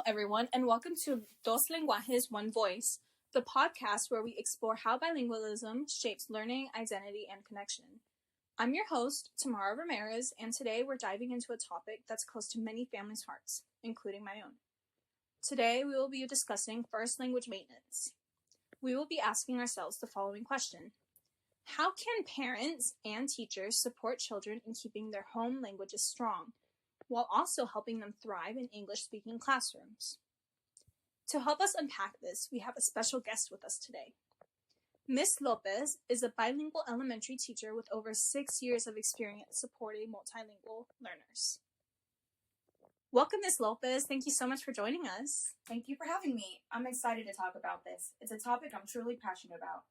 everyone, and welcome to Dos Lenguajes, One Voice, the podcast where we explore how bilingualism shapes learning, identity, and connection. I'm your host, Tamara Ramirez, and today we're diving into a topic that's close to many families' hearts, including my own. Today we will be discussing first language maintenance. We will be asking ourselves the following question. How can parents and teachers support children in keeping their home languages strong, while also helping them thrive in English-speaking classrooms? To help us unpack this, we have a special guest with us today. Ms. Lopez is a bilingual elementary teacher with over 6 years of experience supporting multilingual learners. Welcome, Ms. Lopez. Thank you so much for joining us. Thank you for having me. I'm excited to talk about this. It's a topic I'm truly passionate about.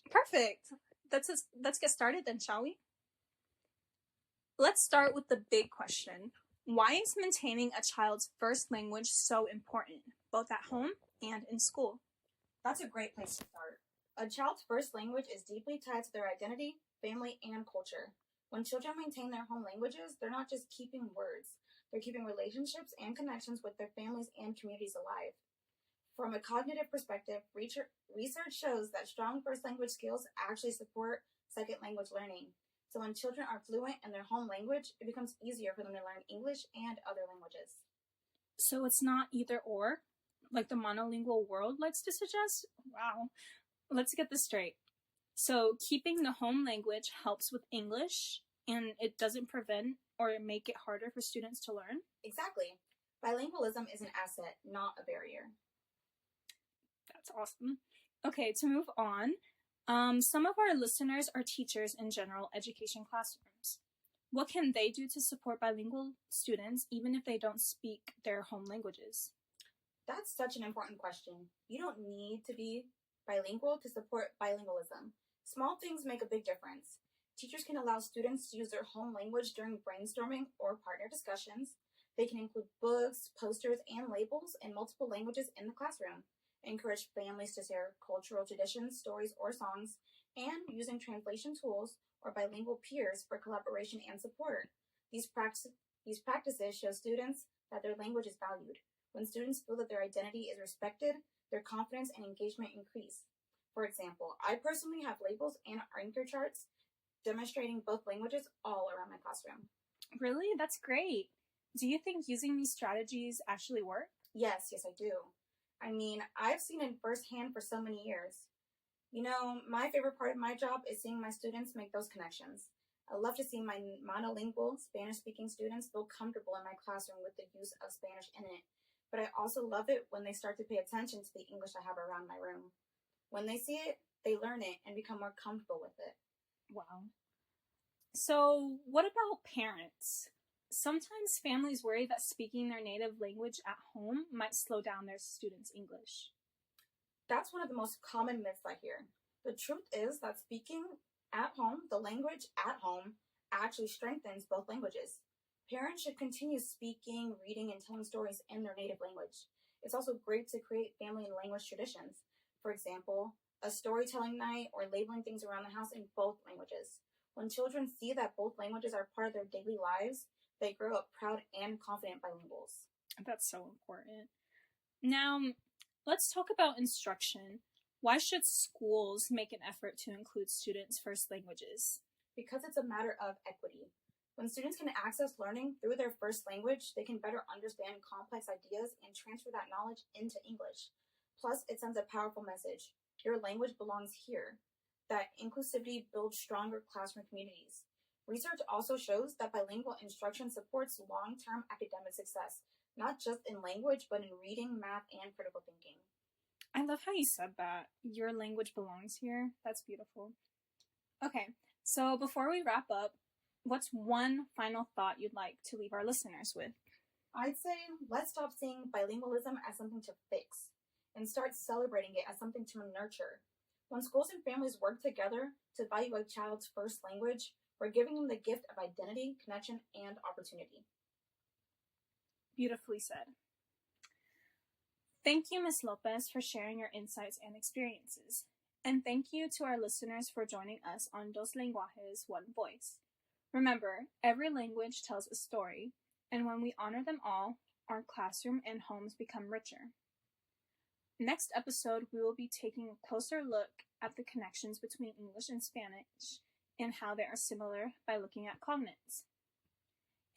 Perfect. Let's get started then, shall we? Let's start with the big question. Why is maintaining a child's first language so important, both at home and in school? That's a great place to start. A child's first language is deeply tied to their identity, family, and culture. When children maintain their home languages, they're not just keeping words. They're keeping relationships and connections with their families and communities alive. From a cognitive perspective, research shows that strong first language skills actually support second language learning. So when children are fluent in their home language, it becomes easier for them to learn English and other languages. So it's not either or, like the monolingual world likes to suggest? Wow. Let's get this straight. So keeping the home language helps with English, and it doesn't prevent or make it harder for students to learn? Exactly. Bilingualism is an asset, not a barrier. That's awesome. Okay, to move on. Some of our listeners are teachers in general education classrooms. What can they do to support bilingual students even if they don't speak their home languages? That's such an important question. You don't need to be bilingual to support bilingualism. Small things make a big difference. Teachers can allow students to use their home language during brainstorming or partner discussions. They can include books, posters, and labels in multiple languages in the classroom. Encourage families to share cultural traditions, stories, or songs, and using translation tools or bilingual peers for collaboration and support. These practices show students that their language is valued. When students feel that their identity is respected, their confidence and engagement increase. For example, I personally have labels and anchor charts demonstrating both languages all around my classroom. Really? That's great. Do you think using these strategies actually work? Yes, I do. I mean, I've seen it firsthand for so many years. You know, my favorite part of my job is seeing my students make those connections. I love to see my monolingual Spanish-speaking students feel comfortable in my classroom with the use of Spanish in it. But I also love it when they start to pay attention to the English I have around my room. When they see it, they learn it and become more comfortable with it. Wow. So, what about parents? Sometimes families worry that speaking their native language at home might slow down their students' English. That's one of the most common myths I hear. The truth is that speaking at home, the language at home, actually strengthens both languages. Parents should continue speaking, reading, and telling stories in their native language. It's also great to create family and language traditions. For example, a storytelling night or labeling things around the house in both languages. When children see that both languages are part of their daily lives, they grow up proud and confident bilinguals. That's so important. Now, let's talk about instruction. Why should schools make an effort to include students' first languages? Because it's a matter of equity. When students can access learning through their first language, they can better understand complex ideas and transfer that knowledge into English. Plus, it sends a powerful message. Your language belongs here. That inclusivity builds stronger classroom communities. Research also shows that bilingual instruction supports long-term academic success, not just in language, but in reading, math, and critical thinking. I love how you said that. Your language belongs here. That's beautiful. Okay, so before we wrap up, what's one final thought you'd like to leave our listeners with? I'd say let's stop seeing bilingualism as something to fix and start celebrating it as something to nurture. When schools and families work together to value a child's first language, we're giving them the gift of identity, connection, and opportunity. Beautifully said. Thank you, Ms. Lopez, for sharing your insights and experiences. And thank you to our listeners for joining us on Dos Lenguajes, One Voice. Remember, every language tells a story, and when we honor them all, our classroom and homes become richer. Next episode, we will be taking a closer look at the connections between English and Spanish and how they are similar by looking at cognates.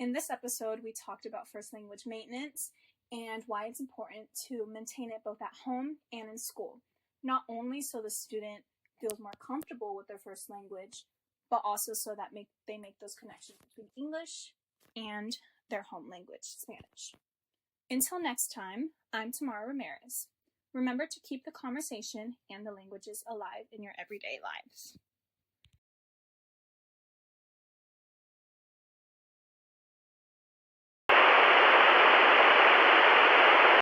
In this episode, we talked about first language maintenance and why it's important to maintain it both at home and in school, not only so the student feels more comfortable with their first language, but also so that they make those connections between English and their home language, Spanish. Until next time, I'm Tamara Ramirez. Remember to keep the conversation and the languages alive in your everyday lives.